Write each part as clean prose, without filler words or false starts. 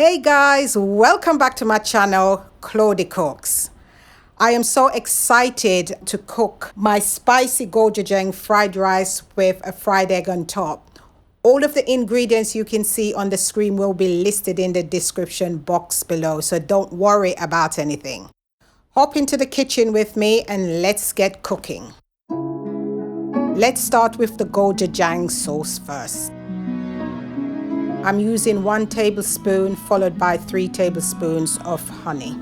Hey guys, welcome back to my channel, Claudie Cooks. I am so excited to cook my spicy gochujang fried rice with a fried egg on top. All of the ingredients you can see on the screen will be listed in the description box below, so don't worry about anything. Hop into the kitchen with me and let's get cooking. Let's start with the gochujang sauce first. I'm using 1 tablespoon followed by 3 tablespoons of honey.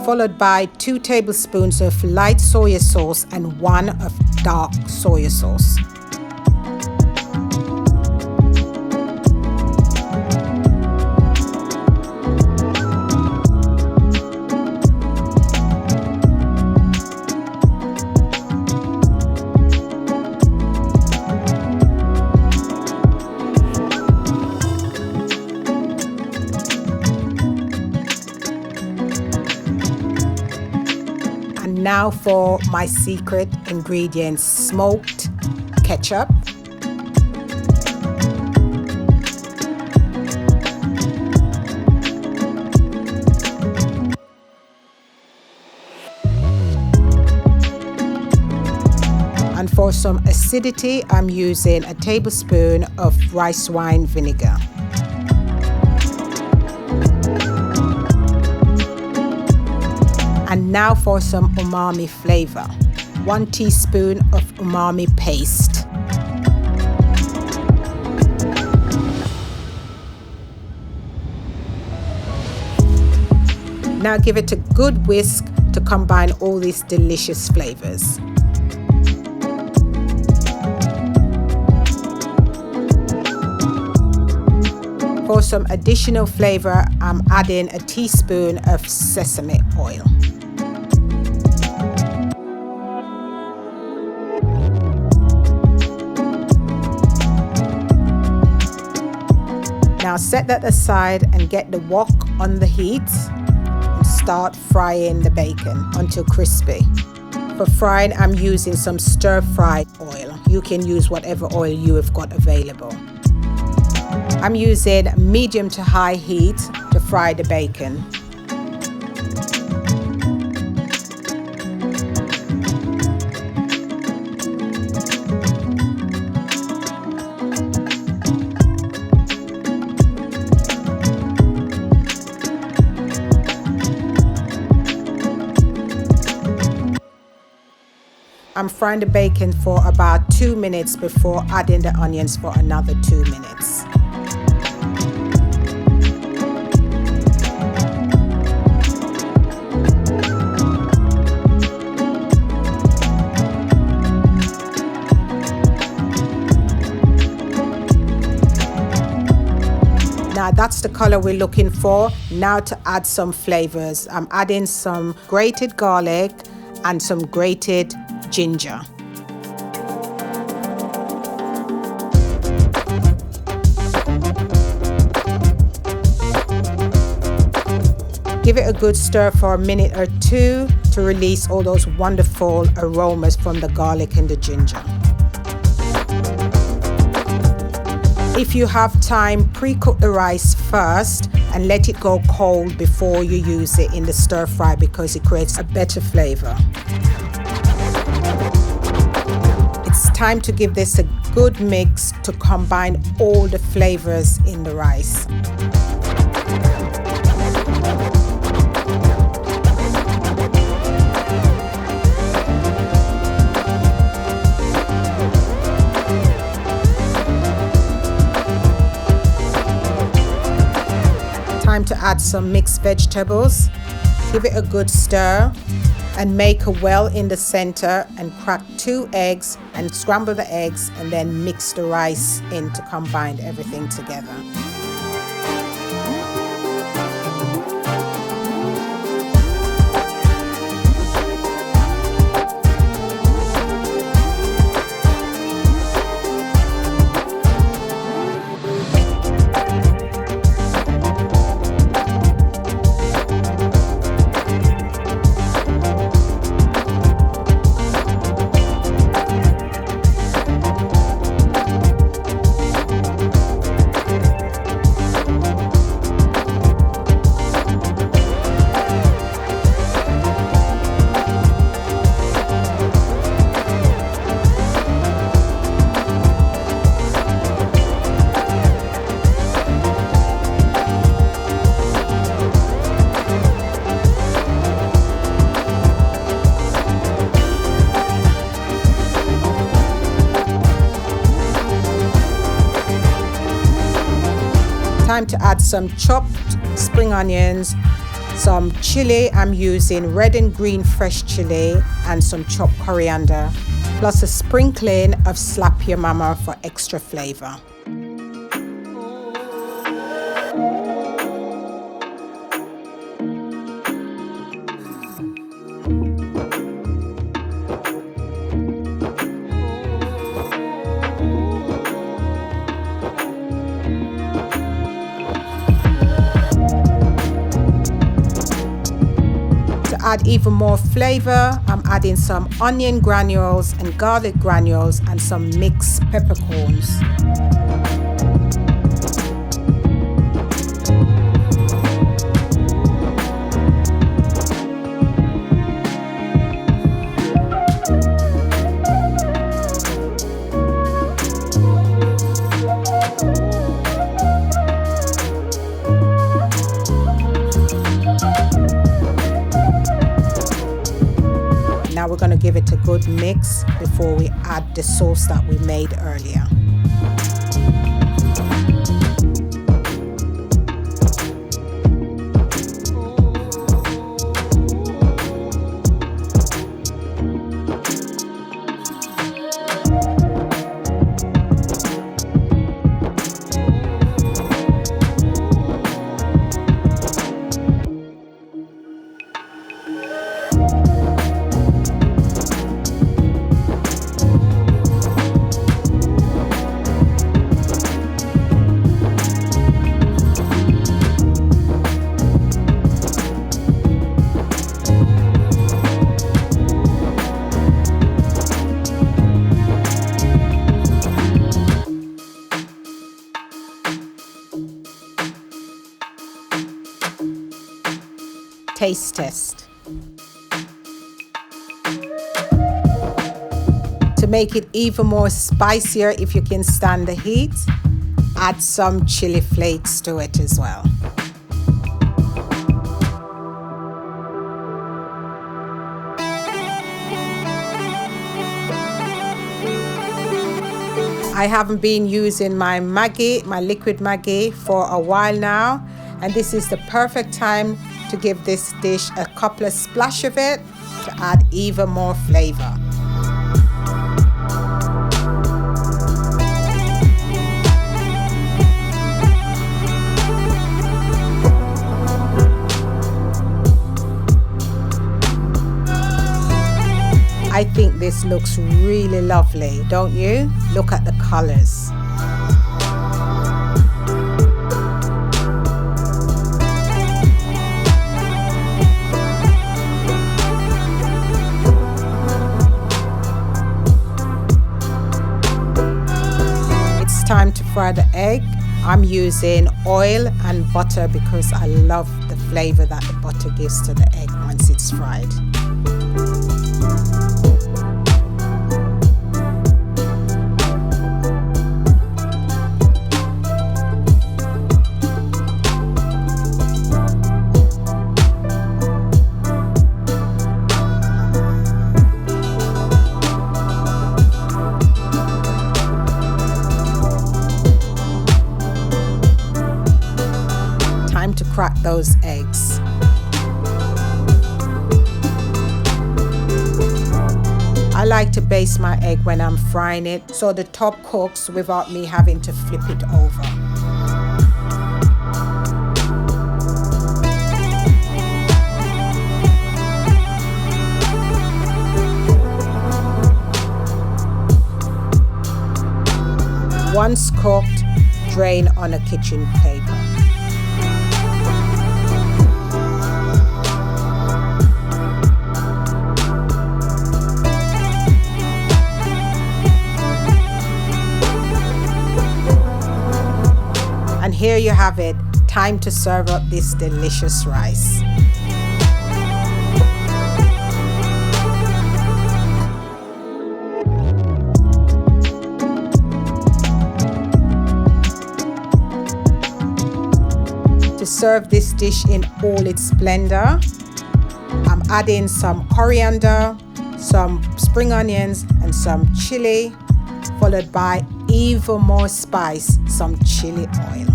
Followed by 2 tablespoons of light soya sauce and 1 of dark soya sauce. Now for my secret ingredients, smoked ketchup, and for some acidity I'm using a tablespoon of rice wine vinegar. And now for some umami flavor. 1 teaspoon of umami paste. Now give it a good whisk to combine all these delicious flavors. For some additional flavor, I'm adding a teaspoon of sesame oil. Now set that aside and get the wok on the heat and start frying the bacon until crispy. For frying, I'm using some stir-fried oil. You can use whatever oil you have got available. I'm using medium to high heat to fry the bacon. I'm frying the bacon for about 2 minutes before adding the onions for another 2 minutes. Now that's the color we're looking for. Now to add some flavors. I'm adding some grated garlic and some grated ginger. Give it a good stir for a minute or 2 to release all those wonderful aromas from the garlic and the ginger. If you have time, pre-cook the rice first and let it go cold before you use it in the stir fry because it creates a better flavor. It's time to give this a good mix to combine all the flavors in the rice. Time to add some mixed vegetables. Give it a good stir and make a well in the center and crack 2 eggs and scramble the eggs and then mix the rice in to combine everything together. add some chopped spring onions, some chili. I'm using red and green fresh chili and some chopped coriander, plus a sprinkling of Slap Your Mama for extra flavor. Add even more flavor, I'm adding some onion granules and garlic granules and some mixed peppercorns. Now we're going to give it a good mix before we add the sauce that we made earlier. Taste test. To make it even more spicier, if you can stand the heat, add some chili flakes to it as well. I haven't been using my Maggi, my liquid Maggi, for a while now, and this is the perfect time to give this dish a couple of splash of it to add even more flavor. I think this looks really lovely, don't you? Look at the colors. Time to fry the egg. I'm using oil and butter because I love the flavor that the butter gives to the egg once it's fried. To crack those eggs. I like to baste my egg when I'm frying it so the top cooks without me having to flip it over. Once cooked, drain on a kitchen paper. And here you have it. Time to serve up this delicious rice. To serve this dish in all its splendor, I'm adding some coriander, some spring onions, and some chili, followed by even more spice, some chili oil.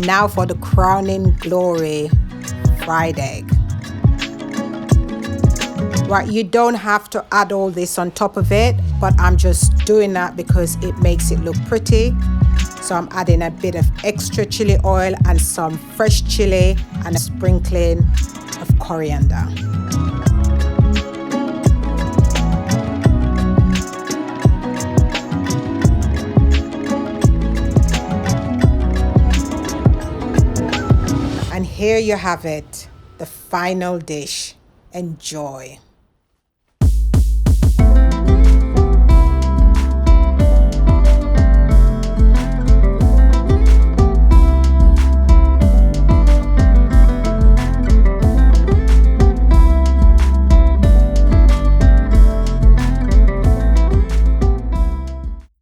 And now for the crowning glory, fried egg. Right, you don't have to add all this on top of it, but I'm just doing that because it makes it look pretty. So I'm adding a bit of extra chili oil and some fresh chili and a sprinkling of coriander. And here you have it, the final dish. Enjoy.